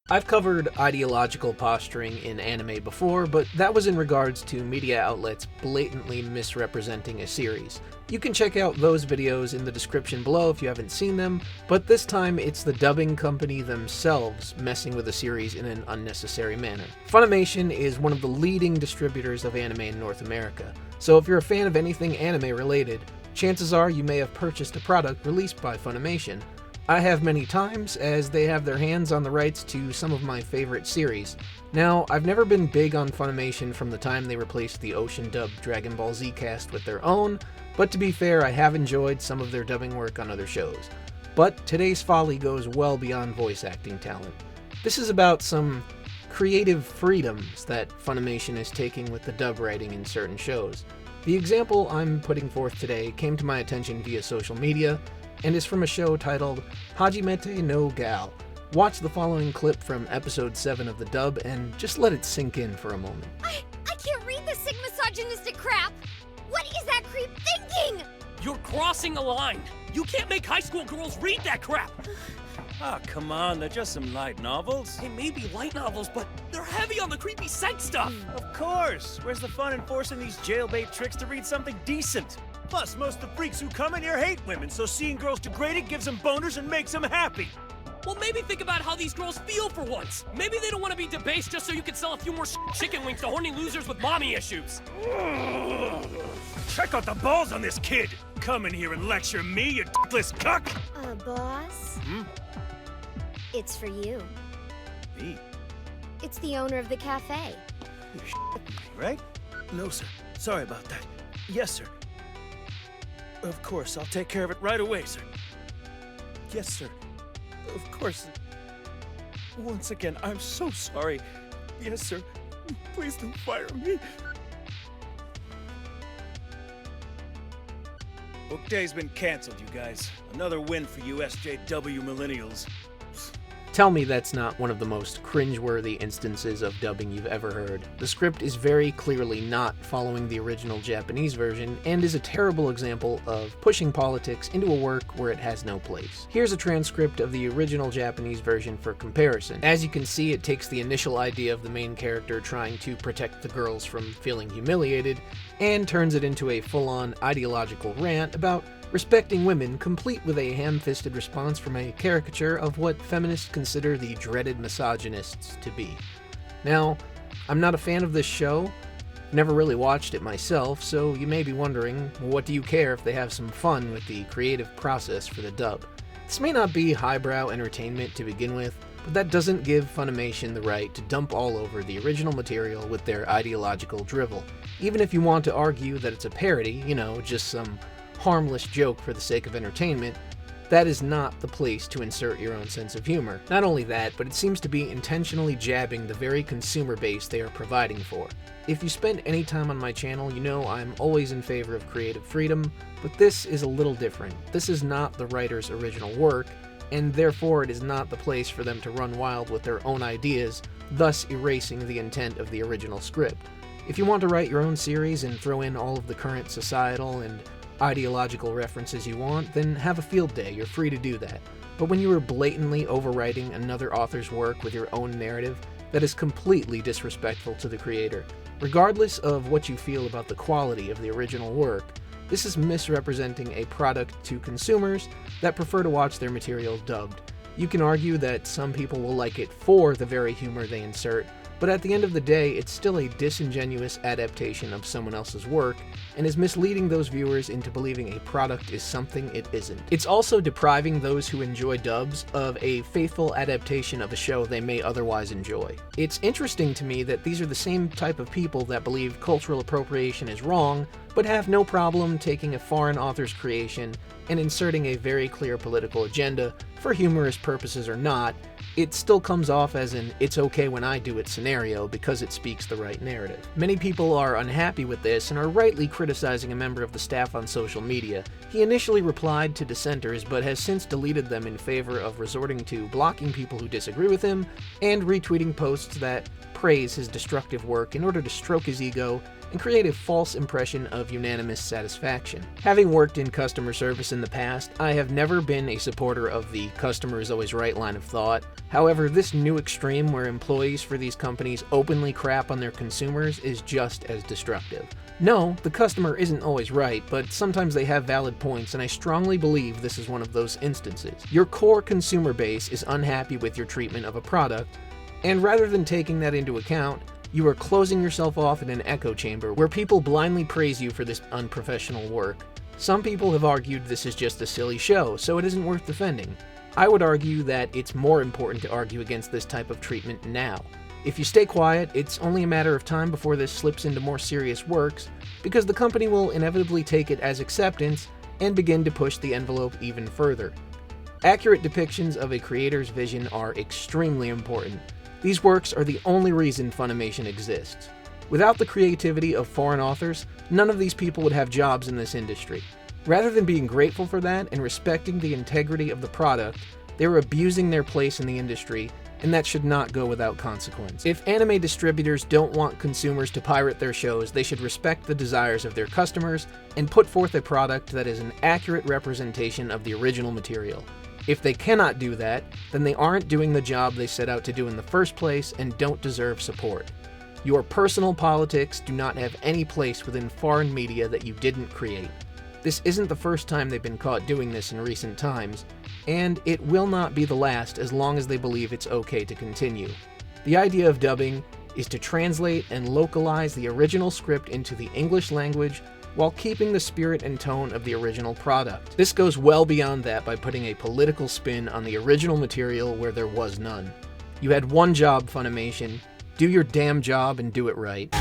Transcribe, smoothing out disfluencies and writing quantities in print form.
I've covered ideological posturing in anime before, but that was in regards to media outlets blatantly misrepresenting a series. You can check out those videos in the description below if you haven't seen them, but this time it's the dubbing company themselves messing with the series in an unnecessary manner. Funimation is one of the leading distributors of anime in North America, so if you're a fan of anything anime related, chances are you may have purchased a product released by Funimation. I have many times, as they have their hands on the rights to some of my favorite series. Now, I've never been big on Funimation from the time they replaced the Ocean-dubbed Dragon Ball Z cast with their own, but to be fair, I have enjoyed some of their dubbing work on other shows. But today's folly goes well beyond voice acting talent. This is about some creative freedoms that Funimation is taking with the dub writing in certain shows. The example I'm putting forth today came to my attention via social media, and is from a show titled Hajimete no Gal. Watch the following clip from episode 7 of the dub and just let it sink in for a moment. I can't read this sick misogynistic crap! What is that creep thinking? You're crossing a line! You can't make high school girls read that crap! Ah, come on, they're just some light novels. They may be light novels, but they're heavy on the creepy sex stuff! Of course! Where's the fun in forcing these jailbait tricks to read something decent? Plus, most of the freaks who come in here hate women, so seeing girls degraded gives them boners and makes them happy. Well, maybe think about how these girls feel for once. Maybe they don't want to be debased just so you can sell a few more chicken wings to horny losers with mommy issues. Check out the balls on this kid! Come in here and lecture me, you dickless cuck! Boss? It's for you. Me? It's the owner of the cafe. You're shitting me, right? No, sir. Sorry about that. Yes, sir. Of course, I'll take care of it right away, sir. Yes, sir. Of course. Once again, I'm so sorry. Yes, sir. Please don't fire me. Book day's been canceled, you guys. Another win for you SJW millennials. Tell me that's not one of the most cringeworthy instances of dubbing you've ever heard. The script is very clearly not following the original Japanese version, and is a terrible example of pushing politics into a work where it has no place. Here's a transcript of the original Japanese version for comparison. As you can see, it takes the initial idea of the main character trying to protect the girls from feeling humiliated, and turns it into a full-on ideological rant about respecting women, complete with a ham-fisted response from a caricature of what feminists consider the dreaded misogynists to be. Now, I'm not a fan of this show, never really watched it myself, so you may be wondering, what do you care if they have some fun with the creative process for the dub? This may not be highbrow entertainment to begin with, but that doesn't give Funimation the right to dump all over the original material with their ideological drivel. Even if you want to argue that it's a parody, you know, just some harmless joke for the sake of entertainment, that is not the place to insert your own sense of humor. Not only that, but it seems to be intentionally jabbing the very consumer base they are providing for. If you spend any time on my channel, you know I'm always in favor of creative freedom, but this is a little different. This is not the writer's original work, and therefore it is not the place for them to run wild with their own ideas, thus erasing the intent of the original script. If you want to write your own series and throw in all of the current societal and ideological references you want, then have a field day, you're free to do that. But when you are blatantly overwriting another author's work with your own narrative, that is completely disrespectful to the creator. Regardless of what you feel about the quality of the original work, this is misrepresenting a product to consumers that prefer to watch their material dubbed. You can argue that some people will like it for the very humor they insert, but at the end of the day, it's still a disingenuous adaptation of someone else's work, and is misleading those viewers into believing a product is something it isn't. It's also depriving those who enjoy dubs of a faithful adaptation of a show they may otherwise enjoy. It's interesting to me that these are the same type of people that believe cultural appropriation is wrong, but have no problem taking a foreign author's creation and inserting a very clear political agenda, for humorous purposes or not. It still comes off as an "it's okay when I do it" scenario because it speaks the right narrative. Many people are unhappy with this and are rightly criticizing a member of the staff on social media. He initially replied to dissenters but has since deleted them in favor of resorting to blocking people who disagree with him and retweeting posts that praise his destructive work in order to stroke his ego and create a false impression of unanimous satisfaction. Having worked in customer service in the past, I have never been a supporter of the customer is always right line of thought. However, this new extreme where employees for these companies openly crap on their consumers is just as destructive. No, the customer isn't always right, but sometimes they have valid points, and I strongly believe this is one of those instances. Your core consumer base is unhappy with your treatment of a product, and rather than taking that into account, you are closing yourself off in an echo chamber where people blindly praise you for this unprofessional work. Some people have argued this is just a silly show, so it isn't worth defending. I would argue that it's more important to argue against this type of treatment now. If you stay quiet, it's only a matter of time before this slips into more serious works, because the company will inevitably take it as acceptance and begin to push the envelope even further. Accurate depictions of a creator's vision are extremely important. These works are the only reason Funimation exists. Without the creativity of foreign authors, none of these people would have jobs in this industry. Rather than being grateful for that and respecting the integrity of the product, they are abusing their place in the industry, and that should not go without consequence. If anime distributors don't want consumers to pirate their shows, they should respect the desires of their customers and put forth a product that is an accurate representation of the original material. If they cannot do that, then they aren't doing the job they set out to do in the first place and don't deserve support. Your personal politics do not have any place within foreign media that you didn't create. This isn't the first time they've been caught doing this in recent times, and it will not be the last as long as they believe it's okay to continue. The idea of dubbing is to translate and localize the original script into the English language while keeping the spirit and tone of the original product. This goes well beyond that by putting a political spin on the original material where there was none. You had one job, Funimation. Do your damn job and do it right.